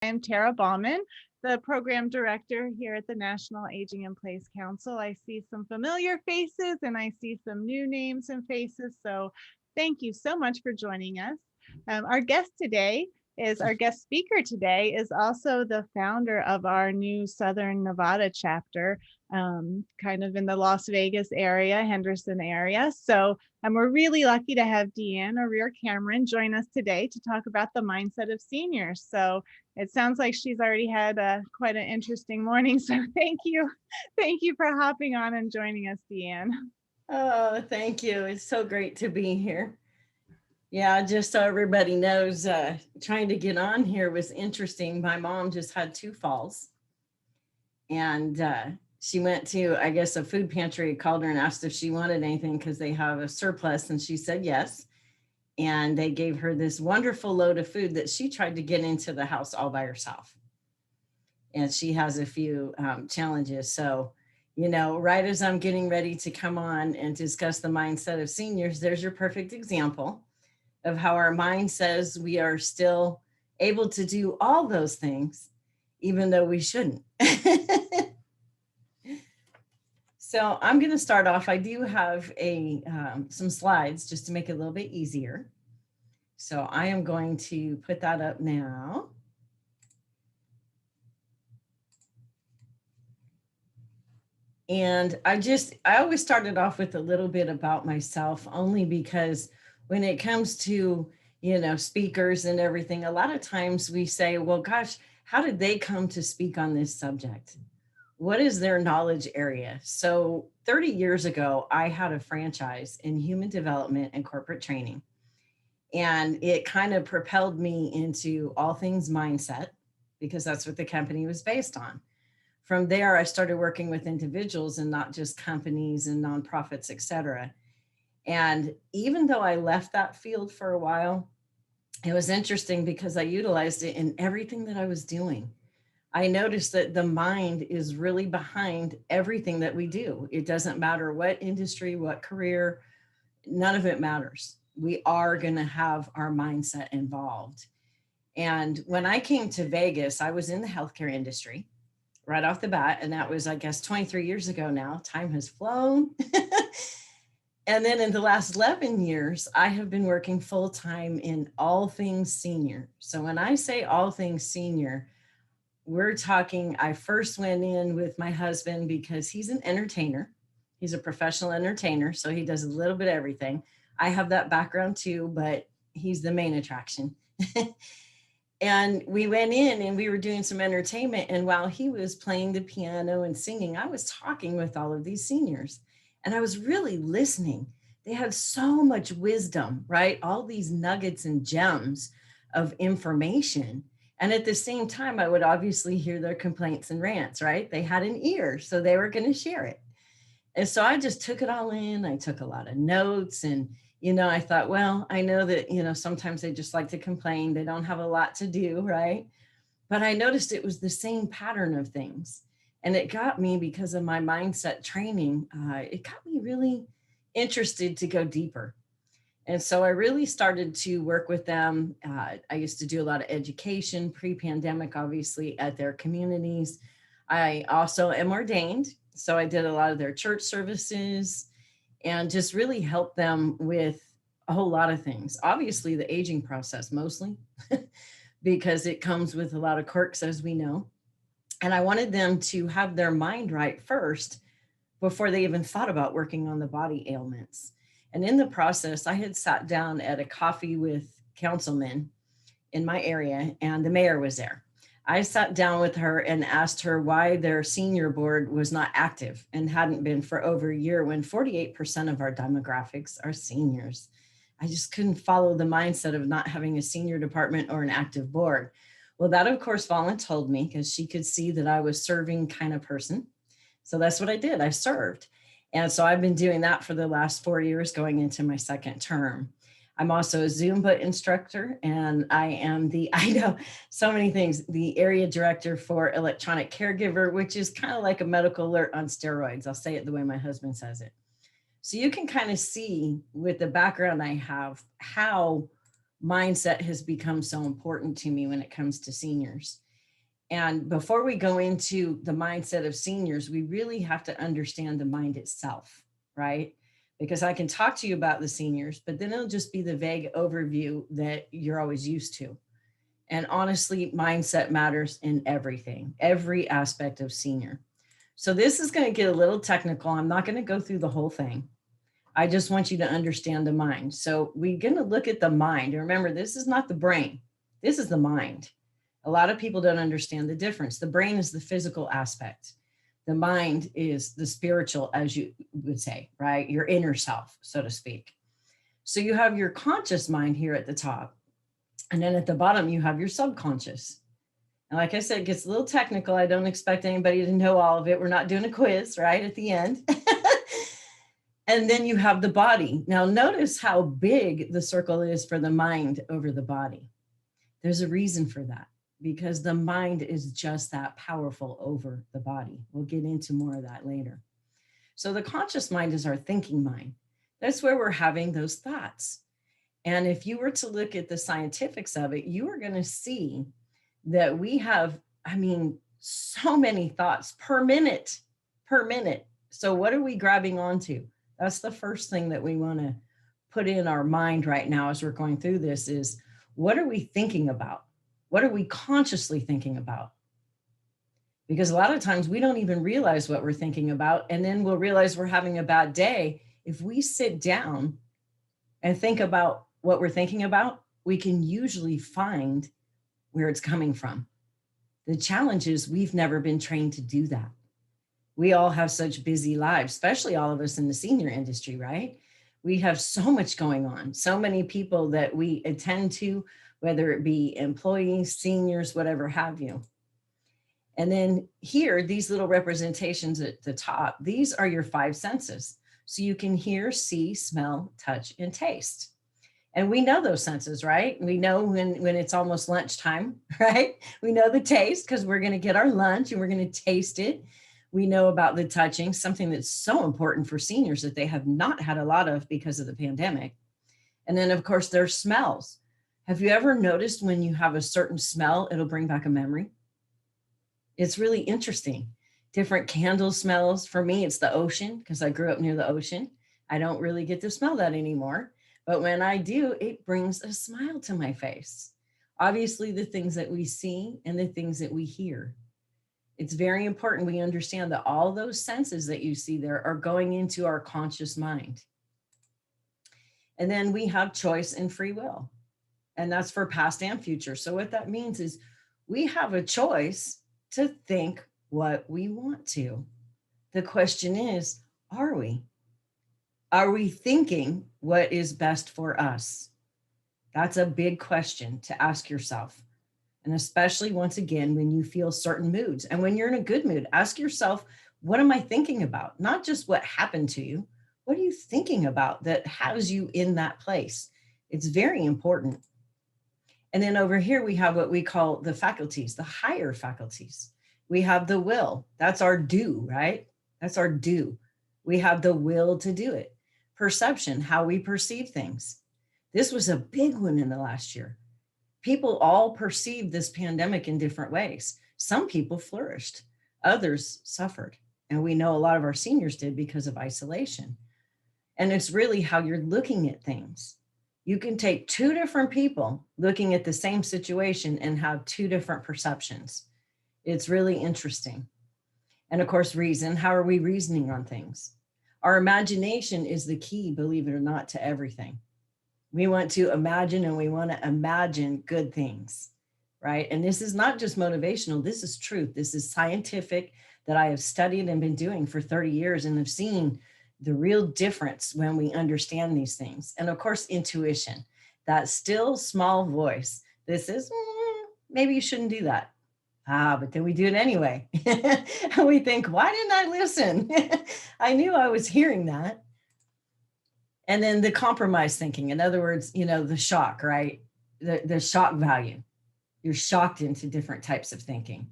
I'm Tara Bauman, the program director here at the National Aging in Place Council. I see some familiar faces and I see some new names and faces. So thank you so much for joining us. Our guest speaker today is also the founder of our new Southern Nevada chapter, kind of in the Las Vegas area, Henderson area. So we're really lucky to have Diane Cameron join us today to talk about the mindset of seniors. So it sounds like she's already had quite an interesting morning. So thank you. Thank you for hopping on and joining us, Diane. Oh, thank you. It's so great to be here. Yeah, just so everybody knows, trying to get on here was interesting. My mom just had 2 falls, and she went to, I guess, a food pantry, called her and asked if she wanted anything because they have a surplus, and she said yes. And they gave her this wonderful load of food that she tried to get into the house all by herself. And she has a few challenges. So, right as I'm getting ready to come on and discuss the mindset of seniors, there's your perfect example of how our mind says we are still able to do all those things, even though we shouldn't. So I'm going to start off. I do have some slides just to make it a little bit easier. So I am going to put that up now. And I always started off with a little bit about myself, only because when it comes to, speakers and everything, a lot of times we say, well, gosh, how did they come to speak on this subject? What is their knowledge area? So 30 years ago, I had a franchise in human development and corporate training. And it kind of propelled me into all things mindset, because that's what the company was based on. From there, I started working with individuals and not just companies and nonprofits, et cetera. And even though I left that field for a while, it was interesting because I utilized it in everything that I was doing. I noticed that the mind is really behind everything that we do. It doesn't matter what industry, what career, none of it matters. We are going to have our mindset involved. And when I came to Vegas, I was in the healthcare industry right off the bat. And that was, I guess, 23 years ago now. Time has flown. And then in the last 11 years, I have been working full time in all things senior. So when I say all things senior, we're talking, I first went in with my husband because he's an entertainer. He's a professional entertainer, so he does a little bit of everything. I have that background too, but he's the main attraction. And we went in and we were doing some entertainment. And while he was playing the piano and singing, I was talking with all of these seniors and I was really listening. They had so much wisdom, right? All these nuggets and gems of information. And at the same time, I would obviously hear their complaints and rants, right? They had an ear, so they were going to share it. And so I just took it all in. I took a lot of notes and, I thought, well, I know that, sometimes they just like to complain. They don't have a lot to do, right? But I noticed it was the same pattern of things. And it got me, because of my mindset training, it got me really interested to go deeper. And so I really started to work with them. I used to do a lot of education pre-pandemic, obviously, at their communities. I also am ordained. So I did a lot of their church services and just really helped them with a whole lot of things. Obviously, the aging process mostly, because it comes with a lot of quirks, as we know. And I wanted them to have their mind right first before they even thought about working on the body ailments. And in the process, I had sat down at a coffee with councilmen in my area, and the mayor was there. I sat down with her and asked her why their senior board was not active and hadn't been for over a year, when 48% of our demographics are seniors. I just couldn't follow the mindset of not having a senior department or an active board. Well, that, of course, Valen told me, because she could see that I was serving kind of person. So that's what I did. I served. And so I've been doing that for the last 4 years, going into my second term. I'm also a Zumba instructor, and I know so many things, the area director for electronic caregiver, which is kind of like a medical alert on steroids. I'll say it the way my husband says it. So you can kind of see with the background I have how mindset has become so important to me when it comes to seniors. And before we go into the mindset of seniors, we really have to understand the mind itself, right? Because I can talk to you about the seniors, but then it'll just be the vague overview that you're always used to. And honestly, mindset matters in everything, every aspect of senior. So this is going to get a little technical. I'm not going to go through the whole thing. I just want you to understand the mind. So we're going to look at the mind. And remember, this is not the brain. This is the mind. A lot of people don't understand the difference. The brain is the physical aspect. The mind is the spiritual, as you would say, right? Your inner self, so to speak. So you have your conscious mind here at the top. And then at the bottom, you have your subconscious. And like I said, it gets a little technical. I don't expect anybody to know all of it. We're not doing a quiz, right, at the end. And then you have the body. Now, notice how big the circle is for the mind over the body. There's a reason for that, because the mind is just that powerful over the body. We'll get into more of that later. So the conscious mind is our thinking mind. That's where we're having those thoughts. And if you were to look at the scientifics of it, you are going to see that we have, so many thoughts per minute. So what are we grabbing onto? That's the first thing that we want to put in our mind right now as we're going through this is, what are we thinking about? What are we consciously thinking about? Because a lot of times we don't even realize what we're thinking about. And then we'll realize we're having a bad day. If we sit down and think about what we're thinking about, we can usually find where it's coming from. The challenge is we've never been trained to do that. We all have such busy lives, especially all of us in the senior industry, right? We have so much going on, so many people that we attend to, whether it be employees, seniors, whatever have you. And then here, these little representations at the top, these are your five senses. So you can hear, see, smell, touch, and taste. And we know those senses, right? We know when it's almost lunchtime, right? We know the taste because we're going to get our lunch and we're going to taste it. We know about the touching, something that's so important for seniors that they have not had a lot of because of the pandemic. And then, of course, there's smells. Have you ever noticed when you have a certain smell, it'll bring back a memory? It's really interesting. Different candle smells. For me, it's the ocean because I grew up near the ocean. I don't really get to smell that anymore. But when I do, it brings a smile to my face. Obviously, the things that we see and the things that we hear. It's very important we understand that all those senses that you see there are going into our conscious mind. And then we have choice and free will. And that's for past and future. So what that means is we have a choice to think what we want to. The question is, are we? Are we thinking what is best for us? That's a big question to ask yourself. And especially once again, when you feel certain moods and when you're in a good mood, ask yourself, what am I thinking about? Not just what happened to you. What are you thinking about that has you in that place? It's very important. And then over here, we have what we call the faculties, the higher faculties. We have the will. That's our do, right? That's our do. We have the will to do it. Perception, how we perceive things. This was a big one in the last year. People all perceived this pandemic in different ways. Some people flourished, others suffered. And we know a lot of our seniors did because of isolation. And it's really how you're looking at things. You can take two different people looking at the same situation and have two different perceptions. It's really interesting. And of course, reason, how are we reasoning on things? Our imagination is the key, believe it or not, to everything. We want to imagine and we want to imagine good things, right? And this is not just motivational. This is truth. This is scientific that I have studied and been doing for 30 years and have seen the real difference when we understand these things. And of course, intuition, that still small voice. This is, maybe you shouldn't do that. But then we do it anyway. And we think, why didn't I listen? I knew I was hearing that. And then the compromise thinking, in other words, the shock, right? The shock value. You're shocked into different types of thinking,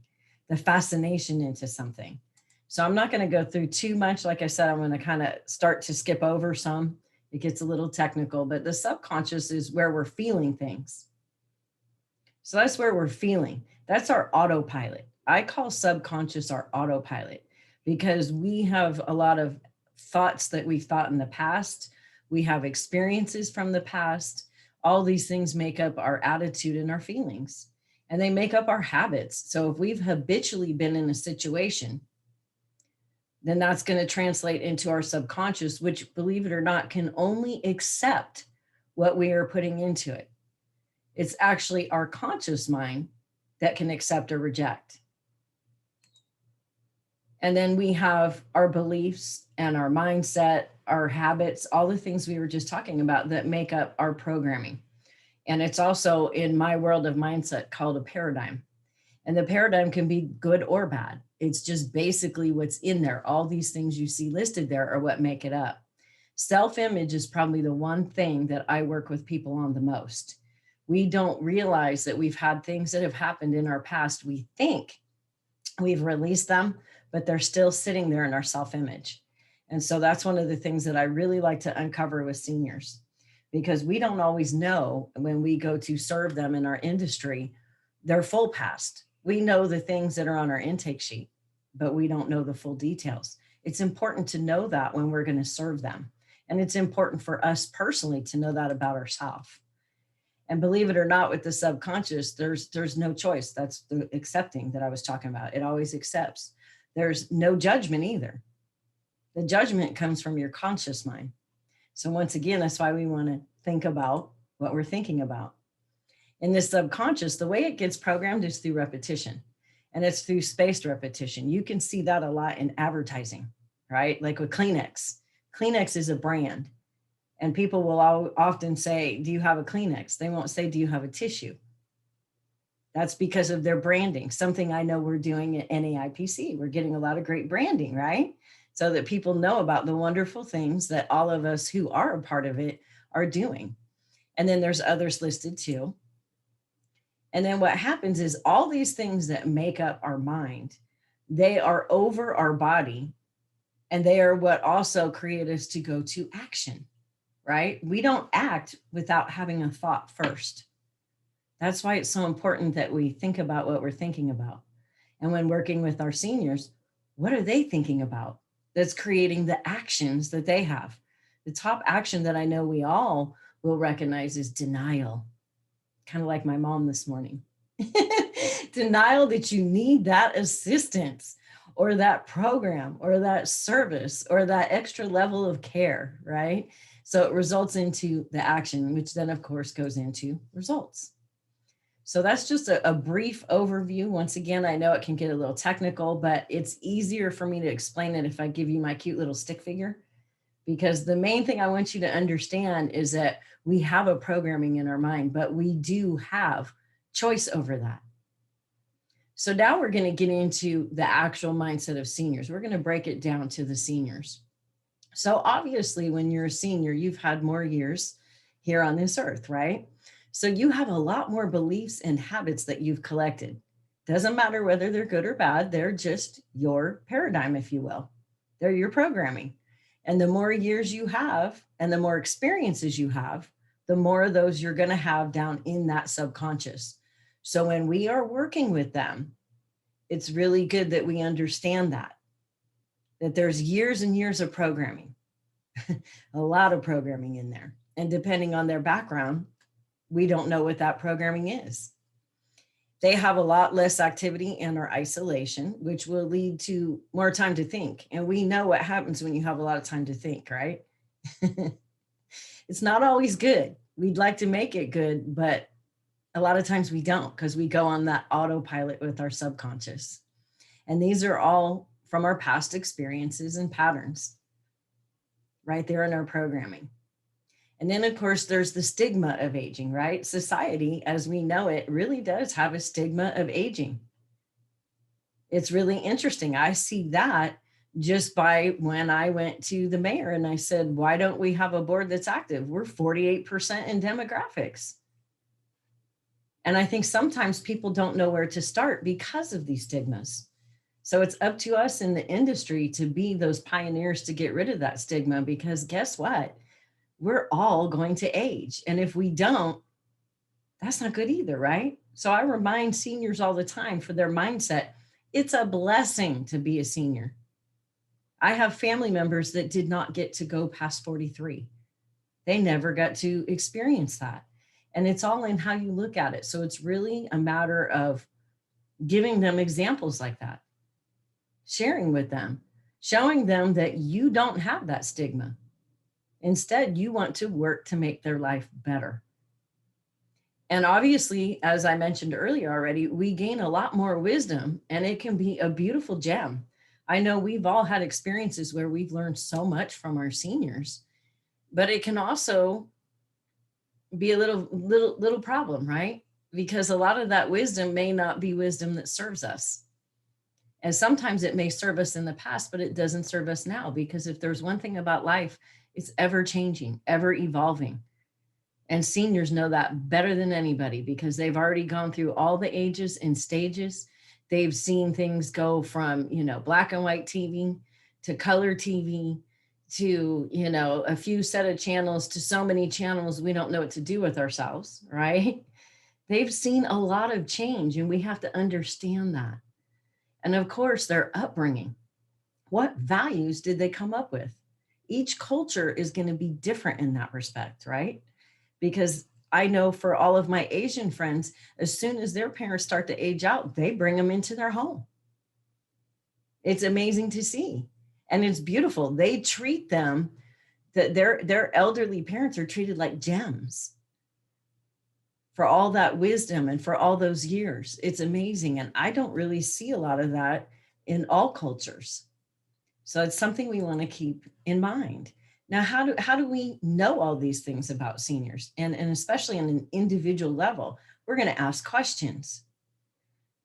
the fascination into something. So I'm not going to go through too much. Like I said, I'm going to kind of start to skip over some. It gets a little technical, but the subconscious is where we're feeling things. So that's where we're feeling. That's our autopilot. I call subconscious our autopilot because we have a lot of thoughts that we've thought in the past. We have experiences from the past. All these things make up our attitude and our feelings, and they make up our habits. So if we've habitually been in a situation, then that's going to translate into our subconscious, which, believe it or not, can only accept what we are putting into it. It's actually our conscious mind that can accept or reject. And then we have our beliefs and our mindset, our habits, all the things we were just talking about that make up our programming. And it's also, in my world of mindset, called a paradigm. And the paradigm can be good or bad. It's just basically what's in there. All these things you see listed there are what make it up. Self-image is probably the one thing that I work with people on the most. We don't realize that we've had things that have happened in our past. We think we've released them, but they're still sitting there in our self-image. And so that's one of the things that I really like to uncover with seniors, because we don't always know when we go to serve them in our industry, their full past. We know the things that are on our intake sheet, but we don't know the full details. It's important to know that when we're going to serve them. And it's important for us personally to know that about ourselves. And believe it or not, with the subconscious, there's no choice. That's the accepting that I was talking about. It always accepts. There's no judgment either. The judgment comes from your conscious mind. So once again, that's why we want to think about what we're thinking about. In this subconscious, the way it gets programmed is through repetition, and it's through spaced repetition. You can see that a lot in advertising, right? Like with Kleenex. Kleenex is a brand, and people will often say, do you have a Kleenex? They won't say, do you have a tissue? That's because of their branding. Something I know we're doing at NAIPC. We're getting a lot of great branding, right? So that people know about the wonderful things that all of us who are a part of it are doing. And then there's others listed too. And then what happens is all these things that make up our mind, they are over our body, and they are what also create us to go to action, right? We don't act without having a thought first. That's why it's so important that we think about what we're thinking about. And when working with our seniors, what are they thinking about that's creating the actions that they have? The top action that I know we all will recognize is denial. Kind of like my mom this morning. Denial that you need that assistance or that program or that service or that extra level of care, right? So it results into the action, which then of course goes into results. So that's just a brief overview. Once again, I know it can get a little technical, but it's easier for me to explain it if I give you my cute little stick figure. Because the main thing I want you to understand is that we have a programming in our mind, but we do have choice over that. So now we're going to get into the actual mindset of seniors. We're going to break it down to the seniors. So obviously, when you're a senior, you've had more years here on this earth, right? So you have a lot more beliefs and habits that you've collected. Doesn't matter whether they're good or bad. They're just your paradigm, if you will. They're your programming. And the more years you have and the more experiences you have, the more of those you're going to have down in that subconscious. So when we are working with them, it's really good that we understand that there's years and years of programming, a lot of programming in there. And depending on their background, we don't know what that programming is. They have a lot less activity and or isolation, which will lead to more time to think. And we know what happens when you have a lot of time to think, right? It's not always good. We'd like to make it good, but a lot of times we don't, because we go on that autopilot with our subconscious. And these are all from our past experiences and patterns right there in our programming. And then, of course, there's the stigma of aging, right? Society, as we know it, really does have a stigma of aging. It's really interesting. I see that just by when I went to the mayor and I said, why don't we have a board that's active? We're 48% in demographics. And I think sometimes people don't know where to start because of these stigmas. So it's up to us in the industry to be those pioneers to get rid of that stigma, because guess what? We're all going to age. And if we don't, that's not good either, right? So I remind seniors all the time for their mindset, it's a blessing to be a senior. I have family members that did not get to go past 43. They never got to experience that. And it's all in how you look at it. So it's really a matter of giving them examples like that, sharing with them, showing them that you don't have that stigma. Instead, you want to work to make their life better. And obviously, as I mentioned earlier already, we gain a lot more wisdom, and it can be a beautiful gem. I know we've all had experiences where we've learned so much from our seniors, but it can also be a little problem, right? Because a lot of that wisdom may not be wisdom that serves us. And sometimes it may serve us in the past, but it doesn't serve us now, because if there's one thing about life, it's ever changing, ever evolving. And seniors know that better than anybody, because they've already gone through all the ages and stages. They've seen things go from, black and white TV to color TV to, a few set of channels to so many channels we don't know what to do with ourselves, right? They've seen a lot of change, and we have to understand that. And of course, their upbringing. What values did they come up with? Each culture is going to be different in that respect, right? Because I know for all of my Asian friends, as soon as their parents start to age out, they bring them into their home. It's amazing to see. And it's beautiful. They treat them, that their elderly parents are treated like gems for all that wisdom and for all those years. It's amazing. And I don't really see a lot of that in all cultures. So it's something we want to keep in mind. Now, how do we know all these things about seniors? And especially on an individual level, we're going to ask questions,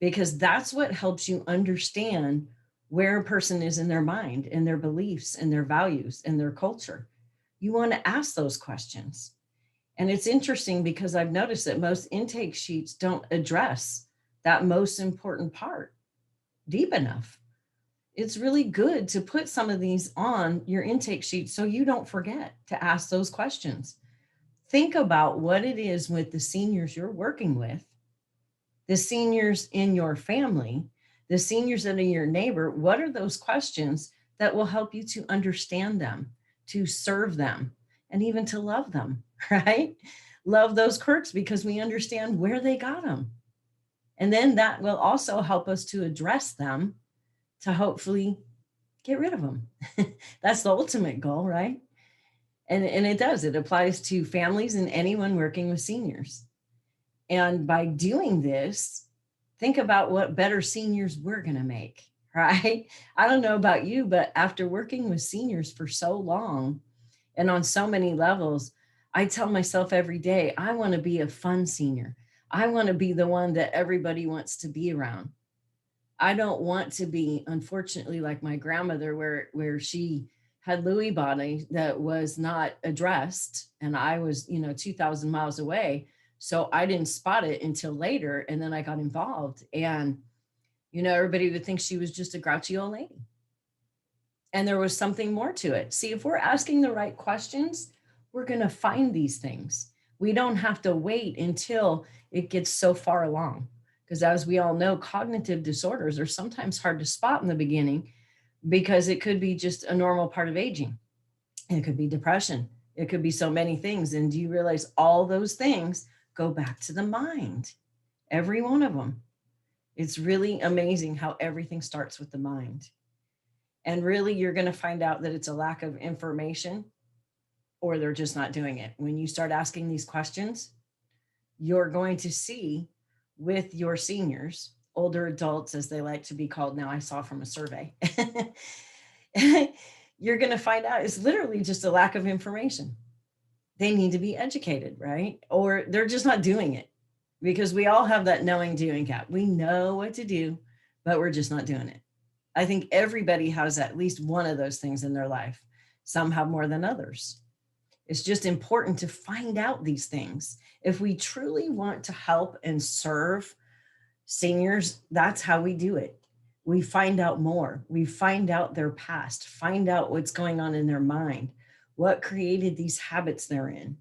because that's what helps you understand where a person is in their mind and their beliefs and their values and their culture. You want to ask those questions. And it's interesting because I've noticed that most intake sheets don't address that most important part deep enough. It's really good to put some of these on your intake sheet so you don't forget to ask those questions. Think about what it is with the seniors you're working with, the seniors in your family, the seniors that are your neighbor. What are those questions that will help you to understand them, to serve them, and even to love them, right? Love those quirks because we understand where they got them. And then that will also help us to address them, to hopefully get rid of them. That's the ultimate goal, right? And it does. It applies to families and anyone working with seniors. And by doing this, think about what better seniors we're going to make, right? I don't know about you, but after working with seniors for so long and on so many levels, I tell myself every day, I want to be a fun senior. I want to be the one that everybody wants to be around. I don't want to be, unfortunately, like my grandmother, where she had Lewy body that was not addressed, and I was, 2,000 miles away. So I didn't spot it until later, and then I got involved, and, everybody would think she was just a grouchy old lady. And there was something more to it. See, if we're asking the right questions, we're going to find these things. We don't have to wait until it gets so far along. Because as we all know, cognitive disorders are sometimes hard to spot in the beginning, because it could be just a normal part of aging. It could be depression. It could be so many things. And do you realize all those things go back to the mind? Every one of them. It's really amazing how everything starts with the mind. And really, you're going to find out that it's a lack of information, or they're just not doing it. When you start asking these questions, you're going to see with your seniors, older adults, as they like to be called now, I saw from a survey, you're going to find out it's literally just a lack of information. They need to be educated, right? Or they're just not doing it, because we all have that knowing doing gap. We know what to do, but we're just not doing it. I think everybody has at least one of those things in their life. Some have more than others. It's just important to find out these things. If we truly want to help and serve seniors, that's how we do it. We find out more. We find out their past, find out what's going on in their mind, what created these habits they're in.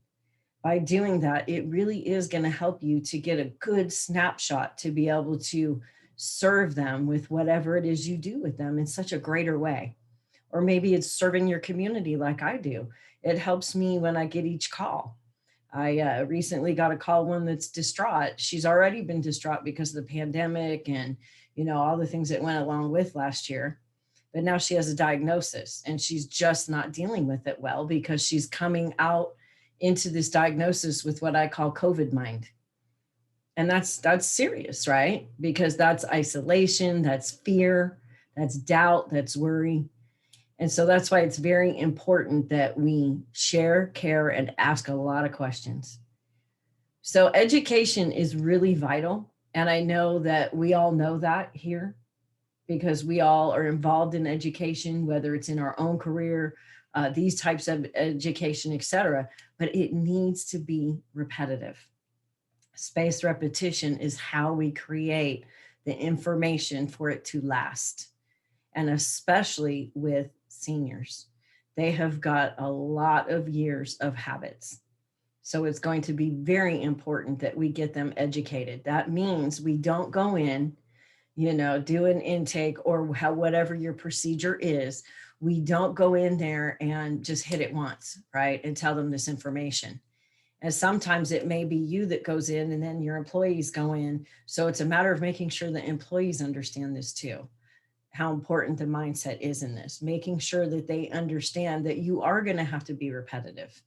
by doing that, it really is going to help you to get a good snapshot to be able to serve them with whatever it is you do with them in such a greater way. Or maybe it's serving your community like I do. It helps me when I get each call. I recently got a call, one that's distraught. She's already been distraught because of the pandemic and, all the things that went along with last year. But now she has a diagnosis and she's just not dealing with it well because she's coming out into this diagnosis with what I call COVID mind. And that's serious, right? Because that's isolation, that's fear, that's doubt, that's worry. And so that's why it's very important that we share, care, and ask a lot of questions. So education is really vital. And I know that we all know that here because we all are involved in education, whether it's in our own career, these types of education, et cetera, but it needs to be repetitive. Spaced repetition is how we create the information for it to last. And especially with seniors, they have got a lot of years of habits. So it's going to be very important that we get them educated. That means we don't go in, do an intake or whatever your procedure is. We don't go in there and just hit it once, right? And tell them this information. And sometimes it may be you that goes in and then your employees go in. So it's a matter of making sure that employees understand this too, how important the mindset is in this, making sure that they understand that you are going to have to be repetitive.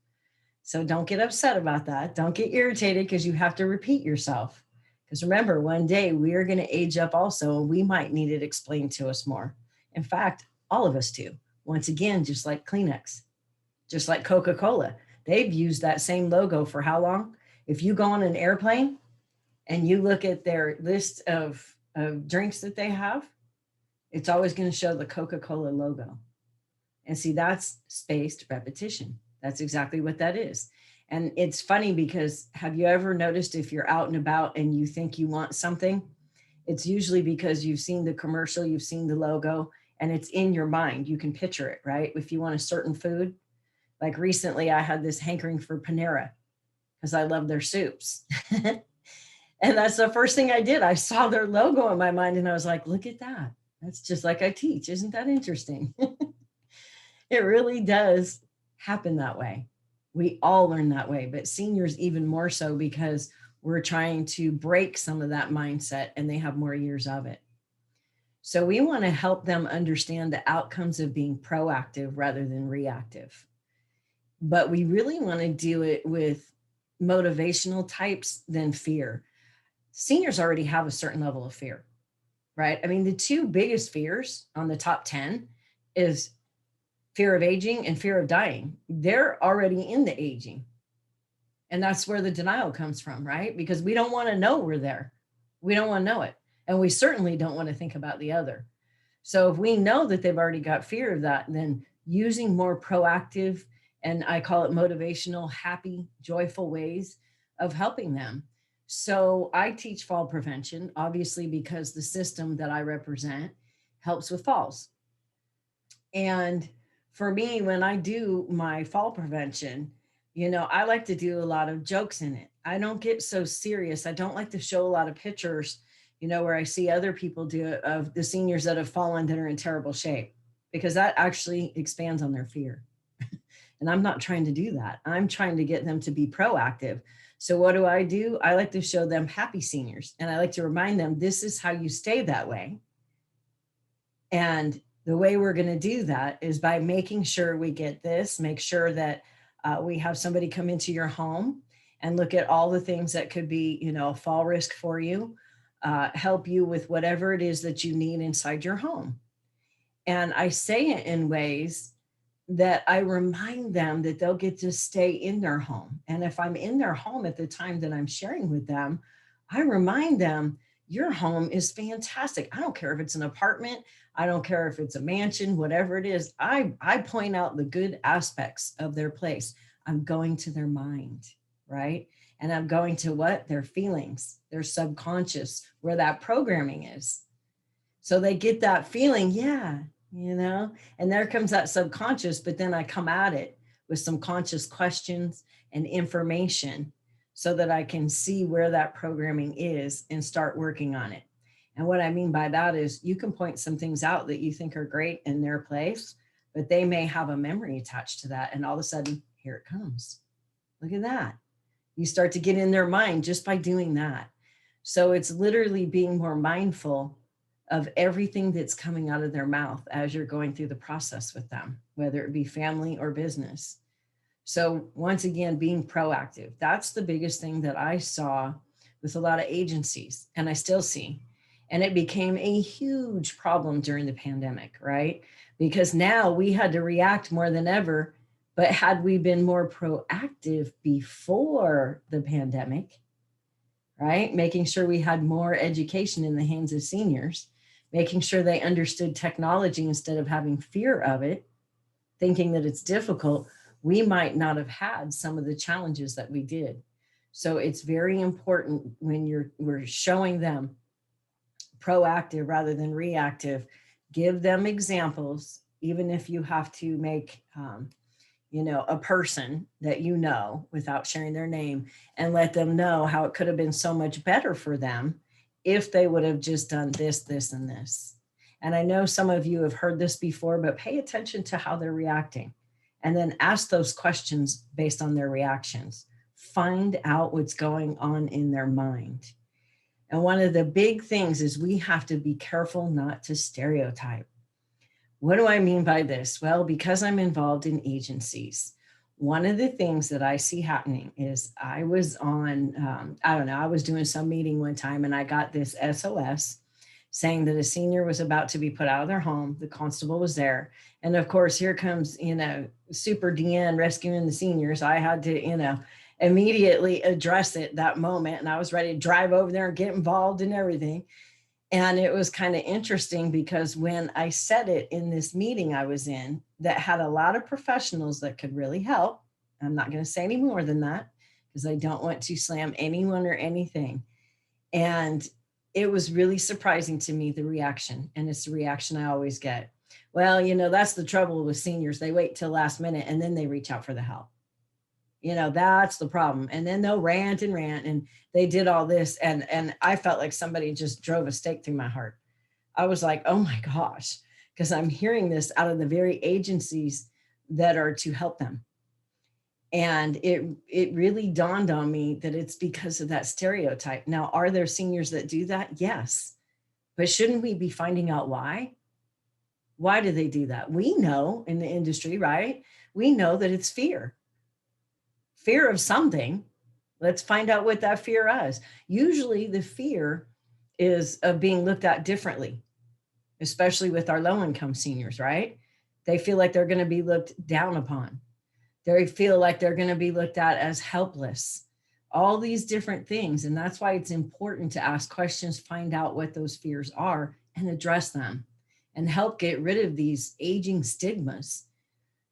So don't get upset about that. Don't get irritated because you have to repeat yourself. Because remember, one day we are going to age up also, and we might need it explained to us more. In fact, all of us do. Once again, just like Kleenex, just like Coca-Cola. They've used that same logo for how long? If you go on an airplane and you look at their list of drinks that they have, it's always going to show the Coca-Cola logo. And see, that's spaced repetition. That's exactly what that is. And it's funny because have you ever noticed if you're out and about and you think you want something, it's usually because you've seen the commercial, you've seen the logo, and it's in your mind. You can picture it, right? If you want a certain food. Like recently I had this hankering for Panera because I love their soups. And that's the first thing I did. I saw their logo in my mind and I was like, look at that. That's just like I teach. Isn't that interesting? It really does happen that way. We all learn that way, but seniors even more so because we're trying to break some of that mindset and they have more years of it. So we want to help them understand the outcomes of being proactive rather than reactive. But we really want to do it with motivational types than fear. Seniors already have a certain level of fear, right? I mean, the two biggest fears on the top 10 is fear of aging and fear of dying. They're already in the aging. And that's where the denial comes from, right? Because we don't want to know we're there. We don't want to know it. And we certainly don't want to think about the other. So if we know that they've already got fear of that, then using more proactive, and I call it motivational, happy, joyful ways of helping them. So I teach fall prevention, obviously, because the system that I represent helps with falls. And for me, when I do my fall prevention, I like to do a lot of jokes in it. I don't get so serious. I don't like to show a lot of pictures, where I see other people do it of the seniors that have fallen that are in terrible shape, because that actually expands on their fear. And I'm not trying to do that. I'm trying to get them to be proactive. So what do? I like to show them happy seniors. And I like to remind them, this is how you stay that way. And the way we're going to do that is by making sure we get this, make sure that we have somebody come into your home and look at all the things that could be, a fall risk for you, help you with whatever it is that you need inside your home. And I say it in ways that I remind them that they'll get to stay in their home. And if I'm in their home at the time that I'm sharing with them, I remind them, your home is fantastic. I don't care if it's an apartment. I don't care if it's a mansion, whatever it is. I point out the good aspects of their place. I'm going to their mind, right? And I'm going to what? Their feelings, their subconscious, where that programming is. So they get that feeling, yeah, and there comes that subconscious, but then I come at it with some conscious questions and information so that I can see where that programming is and start working on it. And what I mean by that is you can point some things out that you think are great in their place, but they may have a memory attached to that. And all of a sudden, here it comes. Look at that. You start to get in their mind just by doing that. So it's literally being more mindful of everything that's coming out of their mouth as you're going through the process with them, whether it be family or business. So once again, being proactive, that's the biggest thing that I saw with a lot of agencies, and I still see. And it became a huge problem during the pandemic, right? Because now we had to react more than ever. But had we been more proactive before the pandemic, right? Making sure we had more education in the hands of seniors, making sure they understood technology instead of having fear of it, thinking that it's difficult, we might not have had some of the challenges that we did. So it's very important when we're showing them proactive rather than reactive. Give them examples, even if you have to make, a person that you know without sharing their name, and let them know how it could have been so much better for them if they would have just done this, this, and this. And I know some of you have heard this before, but pay attention to how they're reacting and then ask those questions based on their reactions. Find out what's going on in their mind. And one of the big things is we have to be careful not to stereotype. What do I mean by this? Well, because I'm involved in agencies, one of the things that I see happening is I was on, I was doing some meeting one time and I got this SOS saying that a senior was about to be put out of their home. The constable was there. And of course, here comes, Super Diane rescuing the seniors. I had to, immediately address it that moment. And I was ready to drive over there and get involved in everything. And it was kind of interesting because when I said it in this meeting I was in that had a lot of professionals that could really help, I'm not going to say any more than that because I don't want to slam anyone or anything. And it was really surprising to me, the reaction. And it's the reaction I always get. Well, that's the trouble with seniors. They wait till last minute and then they reach out for the help. That's the problem. And then they'll rant and they did all this. And I felt like somebody just drove a stake through my heart. I was like, oh my gosh, because I'm hearing this out of the very agencies that are to help them. And it really dawned on me that it's because of that stereotype. Now, are there seniors that do that? Yes. But shouldn't we be finding out why? Why do they do that? We know in the industry, right? We know that it's fear. Fear of something. Let's find out what that fear is. Usually the fear is of being looked at differently, especially with our low-income seniors, right? They feel like they're going to be looked down upon. They feel like they're going to be looked at as helpless, all these different things. And that's why it's important to ask questions, find out what those fears are and address them and help get rid of these aging stigmas.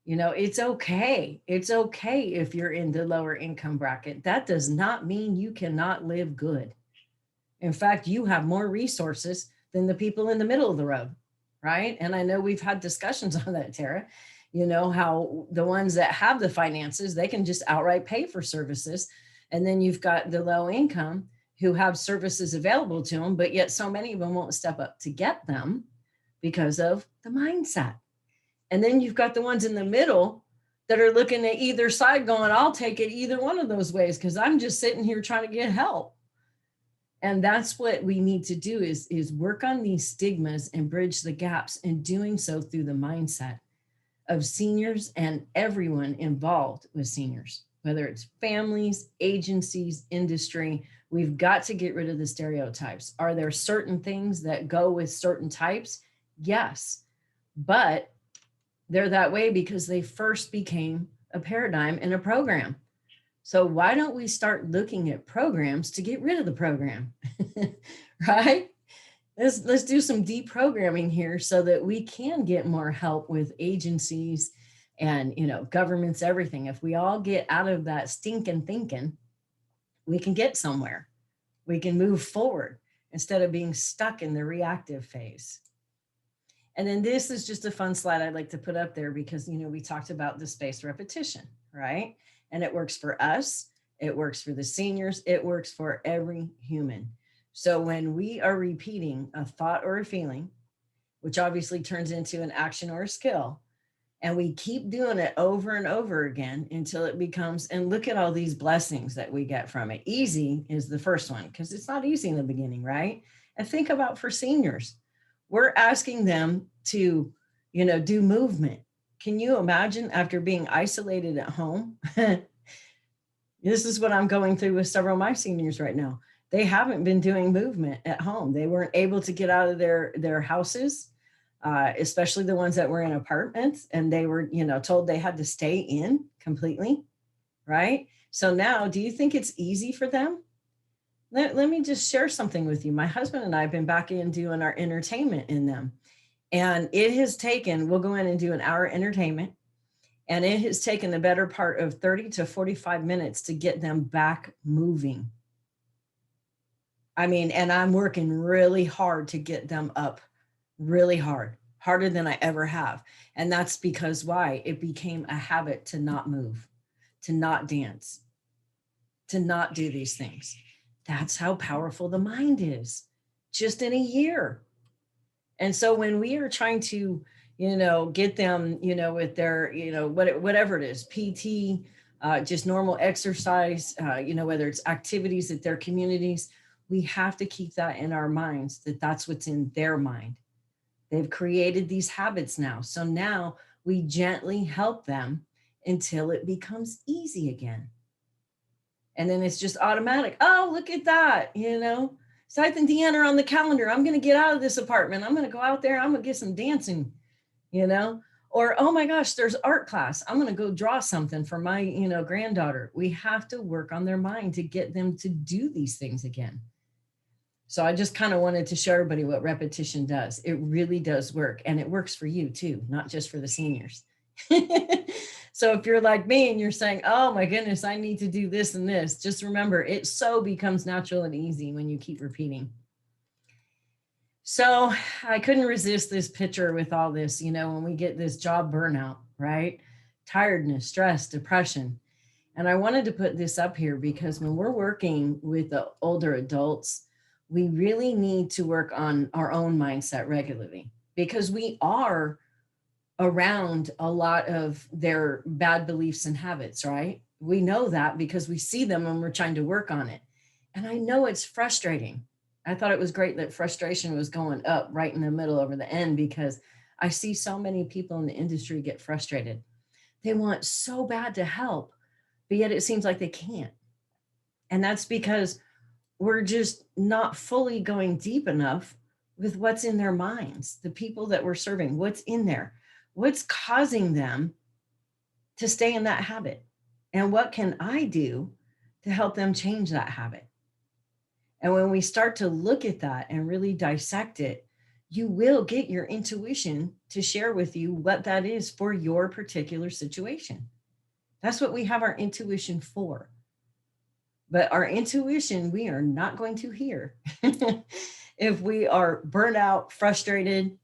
It's okay. It's okay if you're in the lower income bracket. That does not mean you cannot live good. In fact, you have more resources than the people in the middle of the road, right? And I know we've had discussions on that, Tara, how the ones that have the finances, they can just outright pay for services. And then you've got the low income who have services available to them, but yet so many of them won't step up to get them because of the mindset. And then you've got the ones in the middle that are looking at either side going, I'll take it either one of those ways because I'm just sitting here trying to get help. And that's what we need to do is work on these stigmas and bridge the gaps, and doing so through the mindset of seniors and everyone involved with seniors, whether it's families, agencies, industry. We've got to get rid of the stereotypes. Are there certain things that go with certain types? Yes, but they're that way because they first became a paradigm in a program. So why don't we start looking at programs to get rid of the program, right? Let's do some deprogramming here so that we can get more help with agencies and, governments, everything. If we all get out of that stinking thinking, we can get somewhere. We can move forward instead of being stuck in the reactive phase. And then this is just a fun slide I'd like to put up there because, we talked about the spaced repetition, right? And it works for us. It works for the seniors. It works for every human. So when we are repeating a thought or a feeling, which obviously turns into an action or a skill, and we keep doing it over and over again until it becomes, and look at all these blessings that we get from it. Easy is the first one, because it's not easy in the beginning, right? And think about for seniors, we're asking them to, do movement. Can you imagine after being isolated at home? This is what I'm going through with several of my seniors right now. They haven't been doing movement at home. They weren't able to get out of their houses, especially the ones that were in apartments, and they were, told they had to stay in completely, right? So now, do you think it's easy for them? Let me just share something with you. My husband and I have been back in doing our entertainment in them. And it has taken, we'll go in and do an hour entertainment. And it has taken the better part of 30 to 45 minutes to get them back moving. I mean, and I'm working really hard to get them up, really hard, harder than I ever have. And that's because why? It became a habit to not move, to not dance, to not do these things. That's how powerful the mind is, just in a year. And so when we are trying to, get them, with their, whatever it is, PT, just normal exercise, whether it's activities at their communities, we have to keep that in our minds, that that's what's in their mind. They've created these habits now. So now we gently help them until it becomes easy again. And then it's just automatic. Oh, look at that, Scythe and Diane are on the calendar. I'm going to get out of this apartment. I'm going to go out there. I'm going to get some dancing, or, oh my gosh, there's art class. I'm going to go draw something for my, granddaughter. We have to work on their mind to get them to do these things again. So I just kind of wanted to show everybody what repetition does. It really does work. And it works for you too, not just for the seniors. So if you're like me and you're saying, oh my goodness, I need to do this and this, just remember, it so becomes natural and easy when you keep repeating. So I couldn't resist this picture with all this, when we get this job burnout, right? Tiredness, stress, depression. And I wanted to put this up here because when we're working with the older adults, we really need to work on our own mindset regularly, because we are around a lot of their bad beliefs and habits, right? We know that because we see them and we're trying to work on it. And I know it's frustrating. I thought it was great that frustration was going up right in the middle over the end, because I see so many people in the industry get frustrated. They want so bad to help, but yet it seems like they can't. And that's because we're just not fully going deep enough with what's in their minds, the people that we're serving, what's in there, what's causing them to stay in that habit, and what can I do to help them change that habit. And when we start to look at that and really dissect it, you will get your intuition to share with you what that is for your particular situation. That's what we have our intuition for. But our intuition, we are not going to hear if we are burnt out, frustrated,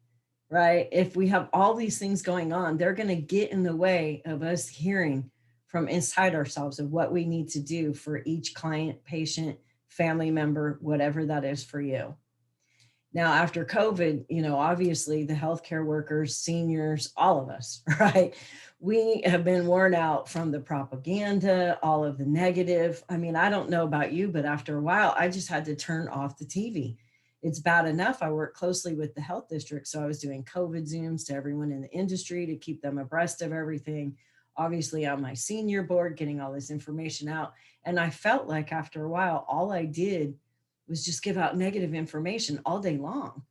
right? If we have all these things going on, they're going to get in the way of us hearing from inside ourselves of what we need to do for each client, patient, family member, whatever that is for you. Now, after COVID, obviously the healthcare workers, seniors, all of us, right? We have been worn out from the propaganda, all of the negative. I mean, I don't know about you, but after a while, I just had to turn off the TV. It's bad enough. I work closely with the health district. So I was doing COVID Zooms to everyone in the industry to keep them abreast of everything. Obviously on my senior board, getting all this information out. And I felt like after a while, all I did was just give out negative information all day long.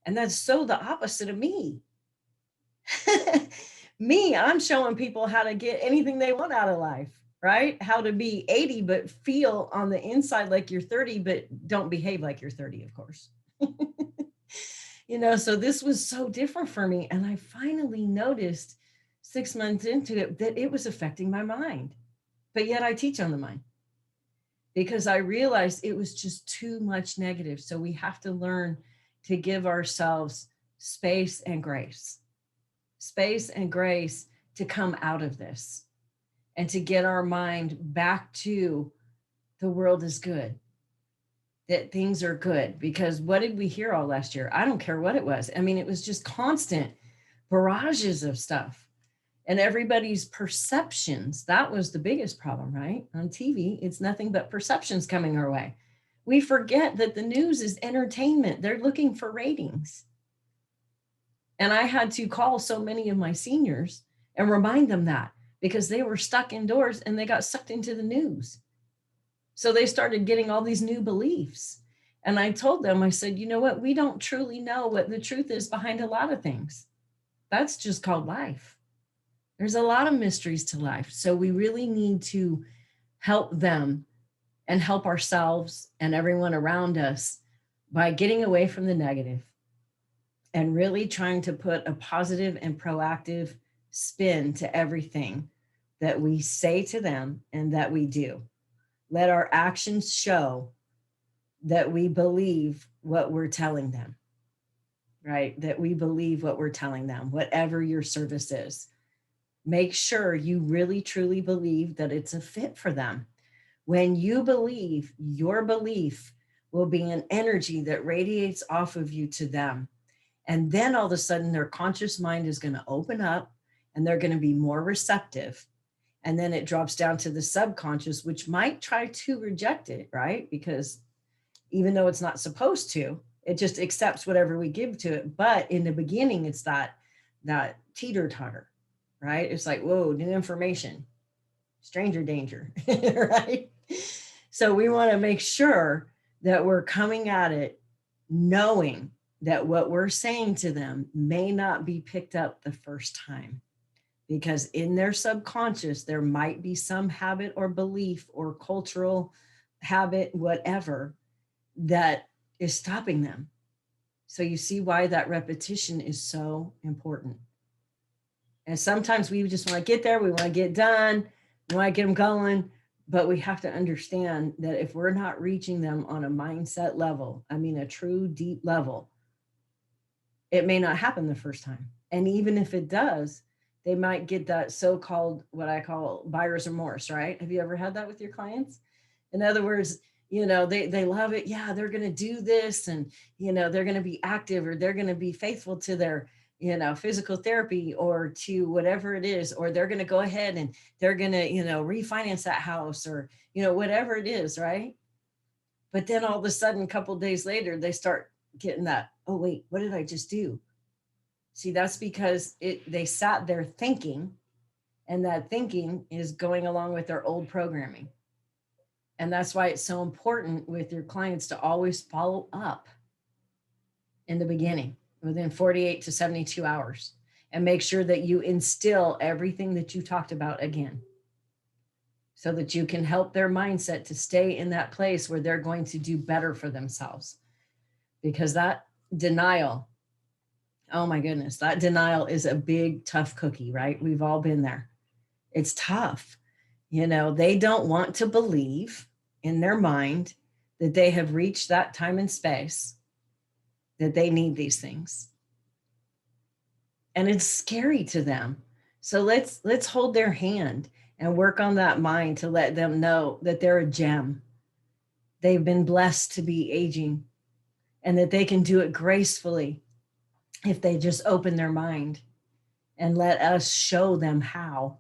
And that's so the opposite of me. Me, I'm showing people how to get anything they want out of life, right? How to be 80, but feel on the inside like you're 30, but don't behave like you're 30, of course. So this was so different for me. And I finally noticed 6 months into it that it was affecting my mind. But yet I teach on the mind, because I realized it was just too much negative. So we have to learn to give ourselves space and grace to come out of this. and to get our mind back to the world is good, that things are good. Because what did we hear all last year? I don't care what it was. I mean, it was just constant barrages of stuff. And everybody's perceptions, that was the biggest problem, right? On TV, it's nothing but perceptions coming our way. We forget that the news is entertainment. They're looking for ratings. And I had to call so many of my seniors and remind them that, because they were stuck indoors and they got sucked into the news. So they started getting all these new beliefs. And I told them, I said, you know what? We don't truly know what the truth is behind a lot of things. That's just called life. There's a lot of mysteries to life. So we really need to help them and help ourselves and everyone around us by getting away from the negative and really trying to put a positive and proactive spin to everything that we say to them and that we do. Let our actions show that we believe what we're telling them, right? That we believe what we're telling them, whatever your service is. Make sure you really, truly believe that it's a fit for them. When you believe, your belief will be an energy that radiates off of you to them. And then all of a sudden, their conscious mind is going to open up and they're going to be more receptive. And then it drops down to the subconscious, which might try to reject it, right? Because even though it's not supposed to, it just accepts whatever we give to it. But in the beginning, it's that teeter-totter, right? It's like, whoa, new information, stranger danger, right? So we want to make sure that we're coming at it knowing that what we're saying to them may not be picked up the first time, because in their subconscious, there might be some habit or belief or cultural habit, whatever, that is stopping them. So you see why that repetition is so important. And sometimes we just want to get there. We want to get done. We want to get them going. But we have to understand that if we're not reaching them on a mindset level, I mean, a true deep level, it may not happen the first time. And even if it does, they might get that so-called, what I call buyer's remorse, right? Have you ever had that with your clients? In other words, you know, they love it. Yeah, they're going to do this and, you know, they're going to be active, or they're going to be faithful to their, you know, physical therapy or to whatever it is, or they're going to go ahead and they're going to, you know, refinance that house, or, you know, whatever it is, right? But then all of a sudden, a couple of days later, they start getting that, oh, wait, what did I just do? See, that's because they sat there thinking, and that thinking is going along with their old programming. And that's why it's so important with your clients to always follow up in the beginning within 48 to 72 hours and make sure that you instill everything that you talked about again, so that you can help their mindset to stay in that place where they're going to do better for themselves. Because that denial, oh my goodness, that denial is a big, tough cookie, right? We've all been there. It's tough. You know, they don't want to believe in their mind that they have reached that time and space that they need these things. And it's scary to them. So let's hold their hand and work on that mind to let them know that they're a gem. They've been blessed to be aging, and that they can do it gracefully if they just open their mind and let us show them how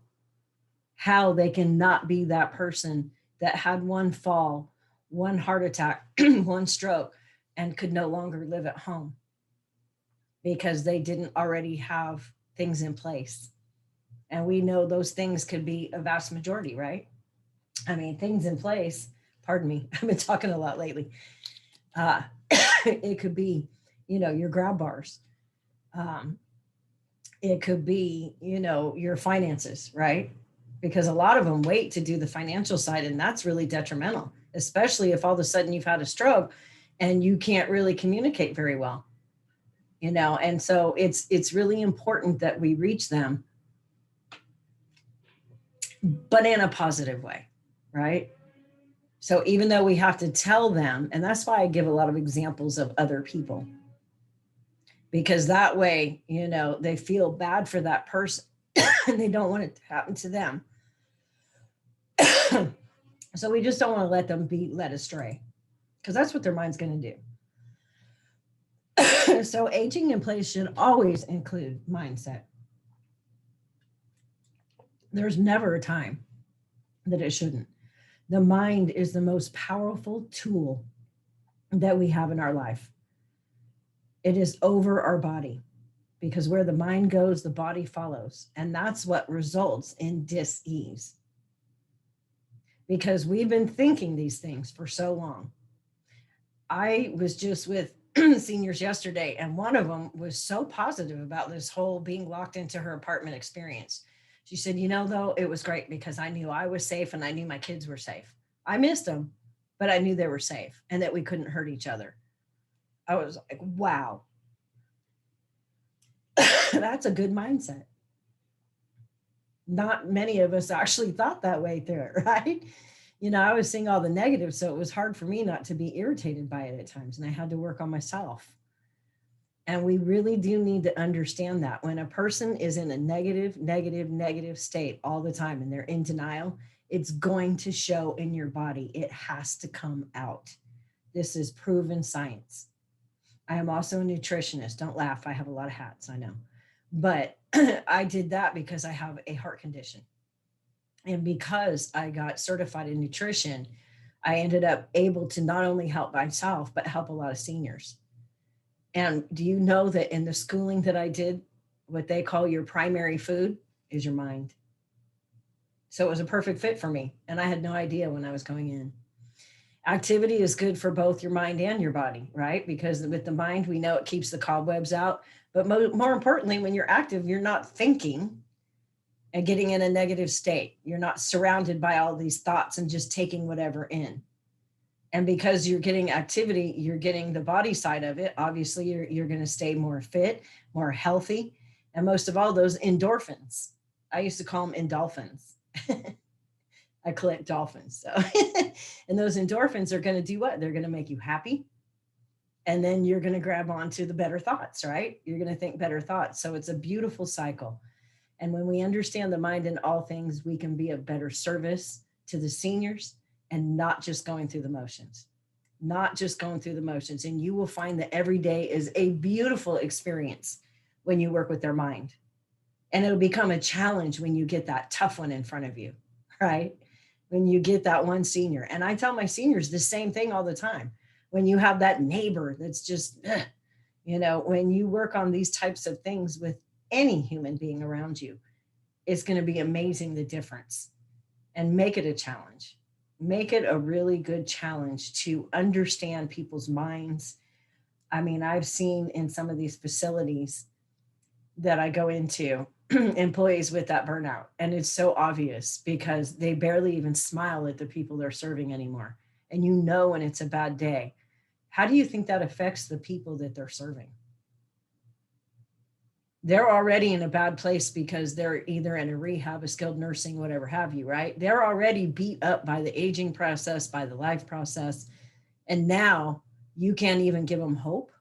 they can not be that person that had one fall, one heart attack, one stroke, and could no longer live at home because they didn't already have things in place. And we know those things could be a vast majority, right? I mean, things in place, pardon me, I've been talking a lot lately. It could be, you know, your grab bars. It could be, you know, your finances, right? Because a lot of them wait to do the financial side, and that's really detrimental, especially if all of a sudden you've had a stroke and you can't really communicate very well, you know. And so it's really important that we reach them, but in a positive way, right? So even though we have to tell them, and that's why I give a lot of examples of other people, because that way, you know, they feel bad for that person and they don't want it to happen to them. So we just don't want to let them be led astray, because that's what their mind's going to do. So aging in place should always include mindset. There's never a time that it shouldn't. The mind is the most powerful tool that we have in our life. It is over our body, because where the mind goes, the body follows. And that's what results in dis-ease, because we've been thinking these things for so long. I was just with seniors yesterday, and one of them was so positive about this whole being locked into her apartment experience. She said, though, it was great because I knew I was safe and I knew my kids were safe. I missed them, but I knew they were safe and that we couldn't hurt each other. I was like, wow, that's a good mindset. Not many of us actually thought that way through it, right? I was seeing all the negatives, so it was hard for me not to be irritated by it at times, and I had to work on myself. And we really do need to understand that when a person is in a negative state all the time and they're in denial, it's going to show in your body. It has to come out. This is proven science. I am also a nutritionist. Don't laugh. I have a lot of hats, I know. But I did that because I have a heart condition. And because I got certified in nutrition, I ended up able to not only help myself, but help a lot of seniors. And do you know that in the schooling that I did, what they call your primary food is your mind? So it was a perfect fit for me. And I had no idea when I was going in. Activity is good for both your mind and your body, right? Because with the mind, we know it keeps the cobwebs out. But more importantly, when you're active, you're not thinking and getting in a negative state. You're not surrounded by all these thoughts and just taking whatever in. And because you're getting activity, you're getting the body side of it. Obviously, you're going to stay more fit, more healthy. And most of all, those endorphins. I used to call them endolphins. I collect dolphins. So. And those endorphins are going to do what? They're going to make you happy. And then you're going to grab onto the better thoughts, right? You're going to think better thoughts. So it's a beautiful cycle. And when we understand the mind in all things, we can be of better service to the seniors and not just going through the motions, And you will find that every day is a beautiful experience when you work with their mind. And it'll become a challenge when you get that tough one in front of you, right? When you get that one senior. And I tell my seniors the same thing all the time. When you have that neighbor that's just, when you work on these types of things with any human being around you, it's going to be amazing, the difference. And make it a challenge. Make it a really good challenge to understand people's minds. I mean, I've seen in some of these facilities that I go into employees with that burnout, and it's so obvious because they barely even smile at the people they're serving anymore. And when it's a bad day. How do you think that affects the people that they're serving? They're already in a bad place because they're either in a rehab, a skilled nursing, whatever have you, right? They're already beat up by the aging process, by the life process. And now you can't even give them hope.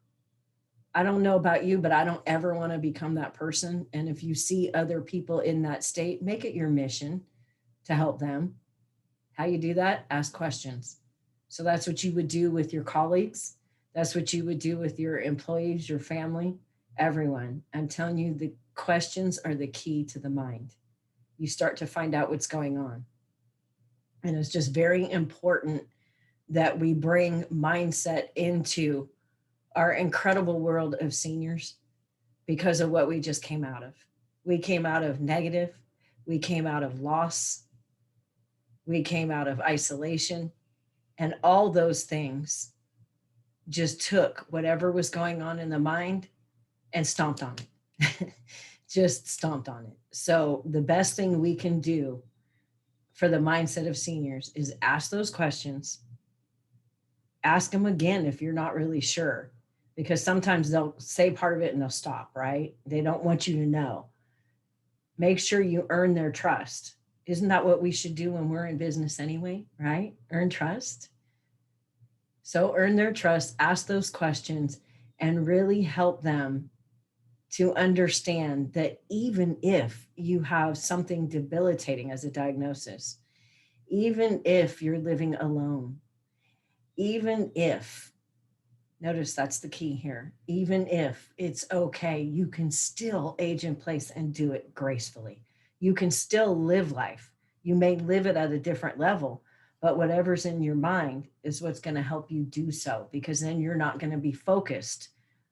I don't know about you, but I don't ever want to become that person. And if you see other people in that state, make it your mission to help them. How you do that? Ask questions. So that's what you would do with your colleagues. That's what you would do with your employees, your family. Everyone. I'm telling you, the questions are the key to the mind. You start to find out what's going on. And it's just very important that we bring mindset into our incredible world of seniors because of what we just came out of. We came out of negative. We came out of loss. We came out of isolation. And all those things just took whatever was going on in the mind and stomped on it. Just stomped on it. So the best thing we can do for the mindset of seniors is ask those questions. Ask them again if you're not really sure, because sometimes they'll say part of it and they'll stop, right? They don't want you to know. Make sure you earn their trust. Isn't that what we should do when we're in business anyway, right? Earn trust. So earn their trust, ask those questions, and really help them to understand that even if you have something debilitating as a diagnosis, even if you're living alone, even if, notice that's the key here, even if it's okay, you can still age in place and do it gracefully. You can still live life. You may live it at a different level, but whatever's in your mind is what's going to help you do so, because then you're not going to be focused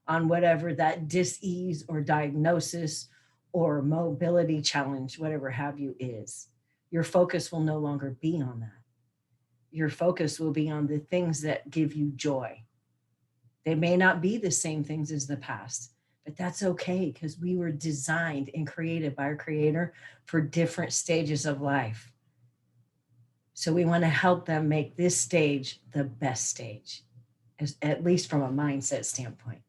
on whatever that dis-ease or diagnosis or mobility challenge, whatever have you, is. Your focus will no longer be on that. Your focus will be on the things that give you joy. They may not be the same things as the past, but that's okay, because we were designed and created by our Creator for different stages of life. So we want to help them make this stage the best stage, at least from a mindset standpoint.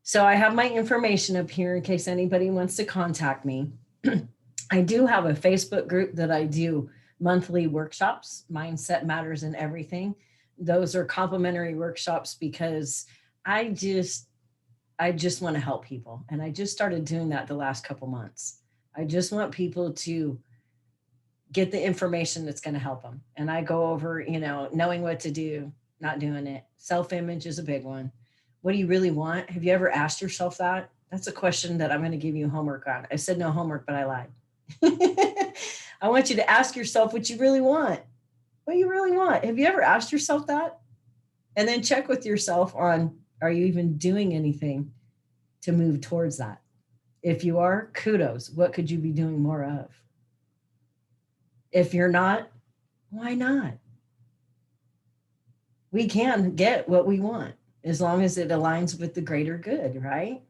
So I have my information up here in case anybody wants to contact me. I do have a Facebook group that I do monthly workshops, Mindset Matters and Everything. Those are complimentary workshops because I just want to help people. And I just started doing that the last couple months. I just want people to get the information that's going to help them. And I go over, knowing what to do, not doing it. Self-image is a big one. What do you really want? Have you ever asked yourself that? That's a question that I'm going to give you homework on. I said no homework, but I lied. I want you to ask yourself what you really want. What you really want. Have you ever asked yourself that? And then check with yourself on, are you even doing anything to move towards that? If you are, kudos. What could you be doing more of? If you're not, why not? We can get what we want as long as it aligns with the greater good, right?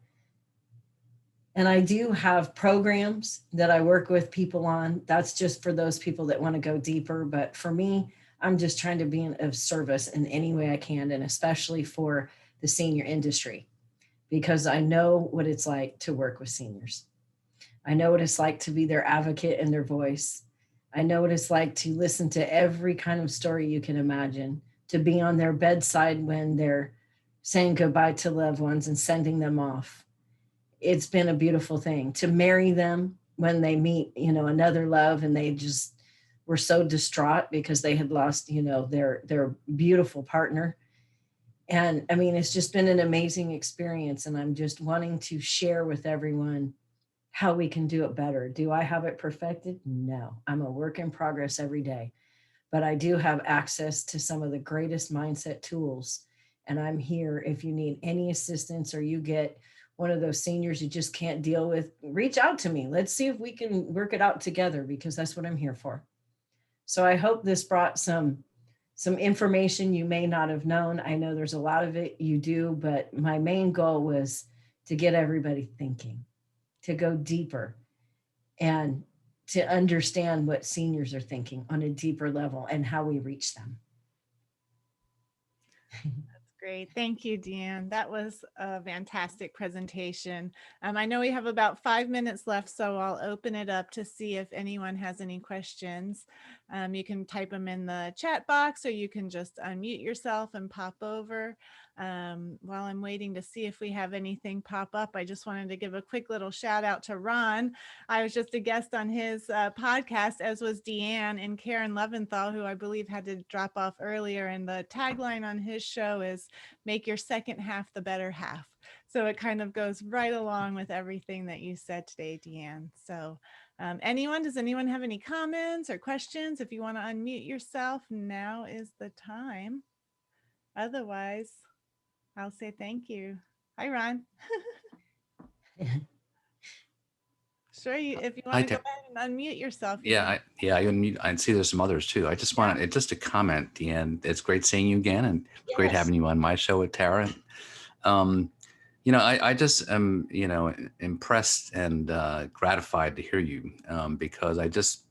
And I do have programs that I work with people on. That's just for those people that want to go deeper. But for me, I'm just trying to be of service in any way I can, and especially for the senior industry, because I know what it's like to work with seniors. I know what it's like to be their advocate and their voice. I know what it's like to listen to every kind of story you can imagine, to be on their bedside when they're saying goodbye to loved ones and sending them off. It's been a beautiful thing to marry them when they meet, another love, and they just were so distraught because they had lost, their beautiful partner. And I mean, it's just been an amazing experience. And I'm just wanting to share with everyone how we can do it better. Do I have it perfected? No, I'm a work in progress every day, but I do have access to some of the greatest mindset tools. And I'm here if you need any assistance, or you get one of those seniors you just can't deal with, reach out to me. Let's see if we can work it out together, because that's what I'm here for. So I hope this brought some information you may not have known. I know there's a lot of it you do, but my main goal was to get everybody thinking, to go deeper, and to understand what seniors are thinking on a deeper level and how we reach them. Great. Thank you, Diane. That was a fantastic presentation. I know we have about 5 minutes left, so I'll open it up to see if anyone has any questions. You can type them in the chat box, or you can just unmute yourself and pop over. While I'm waiting to see if we have anything pop up, I just wanted to give a quick little shout out to Ron. I was just a guest on his podcast, as was Diane and Karen Leventhal, who I believe had to drop off earlier. And the tagline on his show is "Make your second half the better half." So it kind of goes right along with everything that you said today, Diane. So does anyone have any comments or questions? If you want to unmute yourself, now is the time. Otherwise, I'll say thank you. Hi, Ron. Sure, if you want to go ahead and unmute yourself. I unmute. I see there's some others too. I just wanted just a comment, Deanne. It's great seeing you again, and it's great having you on my show with Tara. I just am, impressed and gratified to hear you, because I just,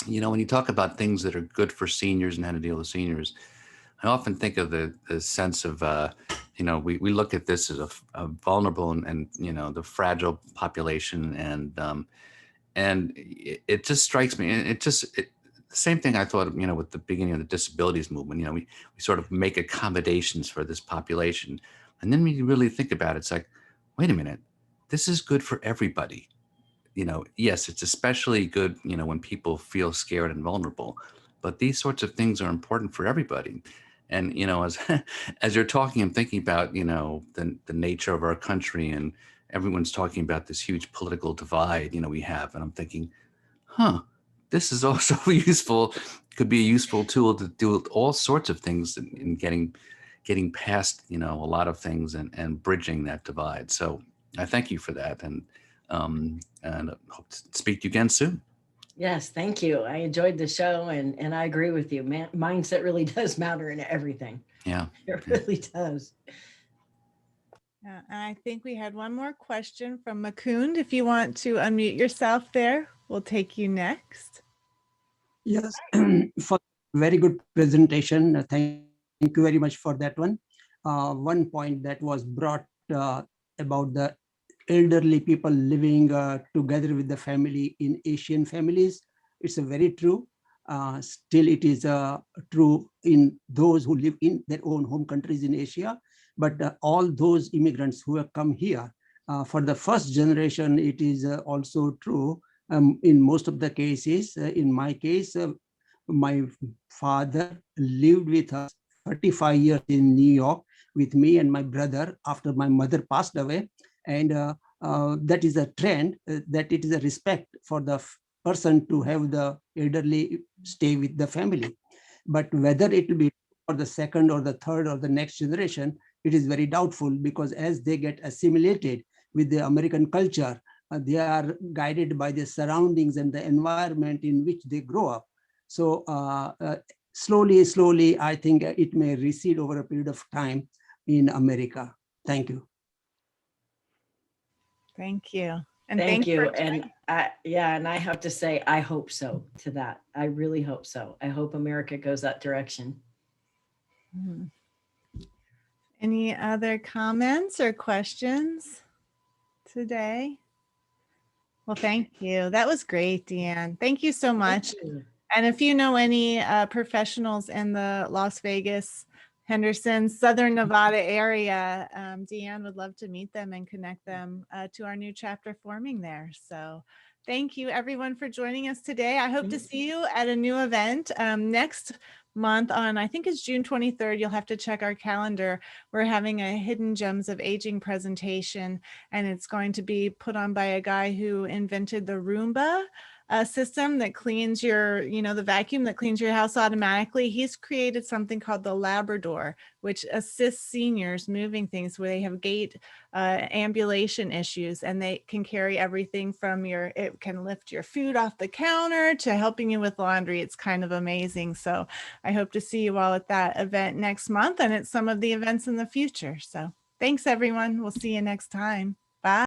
when you talk about things that are good for seniors and how to deal with seniors, I often think of the sense of, we look at this as a vulnerable and the fragile population, and it just strikes me, and the same thing I thought, with the beginning of the disabilities movement. We sort of make accommodations for this population, and then when you really think about it, it's like, wait a minute, this is good for everybody. yes, it's especially good, when people feel scared and vulnerable, but these sorts of things are important for everybody. And, as, as you're talking, I'm thinking about, the nature of our country, and everyone's talking about this huge political divide, we have. And I'm thinking, this is also useful, could be a useful tool to do all sorts of things in getting past, a lot of things and bridging that divide. So I thank you for that. And hope to speak to you again soon. Yes, thank you. I enjoyed the show, and I agree with you. Mindset really does matter in everything. Yeah. It really does. Yeah, and I think we had one more question from Mukund. If you want to unmute yourself there, we'll take you next. Yes, for very good presentation. Thank you very much for that one. One point that was brought about the elderly people living together with the family in Asian families. It's a very true. Still, it is true in those who live in their own home countries in Asia. But all those immigrants who have come here, for the first generation, it is also true. In most of the cases, in my case, my father lived with us 35 years in New York with me and my brother after my mother passed away. And that is a trend, that it is a respect for the person to have the elderly stay with the family. But whether it will be for the second or the third or the next generation, it is very doubtful, because as they get assimilated with the American culture, they are guided by the surroundings and the environment in which they grow up. So slowly, I think it may recede over a period of time in America. Thank you. Thank you. And Thank you. for And I have to say, I hope so to that. I really hope so. I hope America goes that direction. Mhm. Any other comments or questions today? Well, thank you. That was great, Diane. Thank you so much. And if you know any professionals in the Las Vegas, Henderson, Southern Nevada area, Diane would love to meet them and connect them to our new chapter forming there. So thank you everyone for joining us today. I hope to see you at a new event next month on, I think it's June 23rd. You'll have to check our calendar. We're having a Hidden Gems of Aging presentation, and it's going to be put on by a guy who invented the Roomba system that cleans your, the vacuum that cleans your house automatically. He's created something called the Labrador, which assists seniors moving things where they have gait ambulation issues, and they can carry everything from it can lift your food off the counter to helping you with laundry. It's kind of amazing. So I hope to see you all at that event next month and at some of the events in the future. So thanks everyone. We'll see you next time.